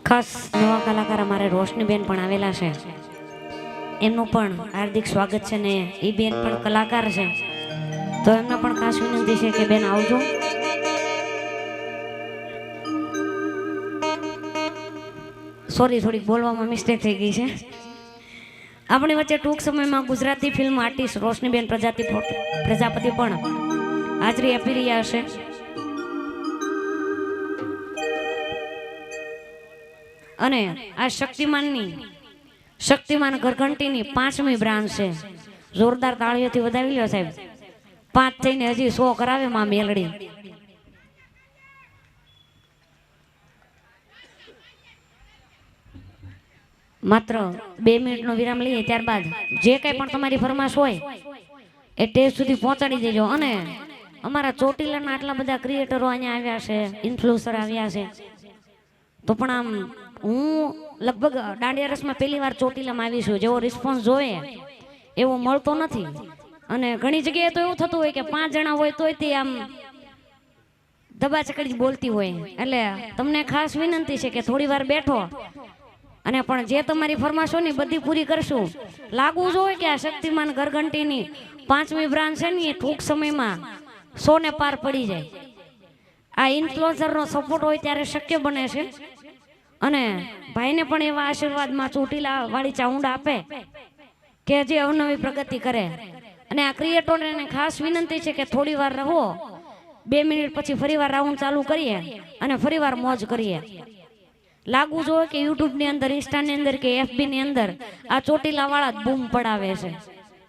ખાસ નવા કલાકાર અમારે રોશનીબેન પણ આવેલા છે, એમનું પણ હાર્દિક સ્વાગત છે ને એ બેન પણ કલાકાર છે, તો એમને પણ ખાસ વિનંતી છે કે બેન આવજો. સોરી, થોડીક બોલવામાં મિસ્ટેક થઈ ગઈ છે. આપણી વચ્ચે ટૂંક સમયમાં ગુજરાતી ફિલ્મ આર્ટિસ્ટ રોશનીબેન પ્રજાપતિ પણ હાજરી આપી રહ્યા હશે. અને આ શક્તિમાન ઘરઘંટીની 5મી બ્રાન્ચ છે. જોરદાર તાળીઓથી વધાવી લ્યો સાહેબ. 5 થઈને હજી 100 કરાવે માં મેલડી. માત્ર 2 મિનિટનો વિરામ લઈએ, ત્યારબાદ જે કંઈ પણ તમારી ફરમાશ હોય એ ટેસ્ટ સુધી પહોંચાડી દેજો. અને અમારા ચોટીલાના આટલા બધા ક્રિએટરો અહીંયા આવ્યા છે, ઇન્ફ્લુએન્સર આવ્યા છે, તો પણ આમ હું લગભગ દાંડિયા રસમાં પહેલી વાર ચોટીલામાં આવી છું. જેવો રિસ્પોન્સ જોઈએ એવો મળતો નથી. અને ઘણી જગ્યાએ તો એવું થતું હોય કે 5 જણા હોય તોય તે આમ દબાચકડી બોલતી હોય. એટલે તમને ખાસ વિનંતી છે કે થોડી વાર બેઠો અને પણ જે તમારી ફરમાશો ની બધી પૂરી કરશું. લાગવું જોઈએ કે આ શક્તિમાન ઘરઘંટીની 5મી બ્રાન્ચ છે ને એ ટૂંક સમયમાં 100 ને પાર પડી જાય. આ ઇન્ફ્લુએન્સરનો સપોર્ટ હોય ત્યારે શક્ય બને છે. અને ભાઈને પણ એવા આશીર્વાદમાં ચોટીલા વાળી ચાઉંડ આપે કે જે અવનવી પ્રગતિ કરે. અને આ ક્રિએટરોને ખાસ વિનંતી છે કે થોડી વાર રહો, 2 મિનિટ પછી ફરીવાર રાઉન્ડ ચાલુ કરીએ અને ફરીવાર મોજ કરીએ. લાગવું જોઈએ કે યુટ્યુબ ની અંદર, ઇન્સ્ટા ની અંદર કે FB ની અંદર આ ચોટીલા વાળા જ બૂમ પડાવે છે.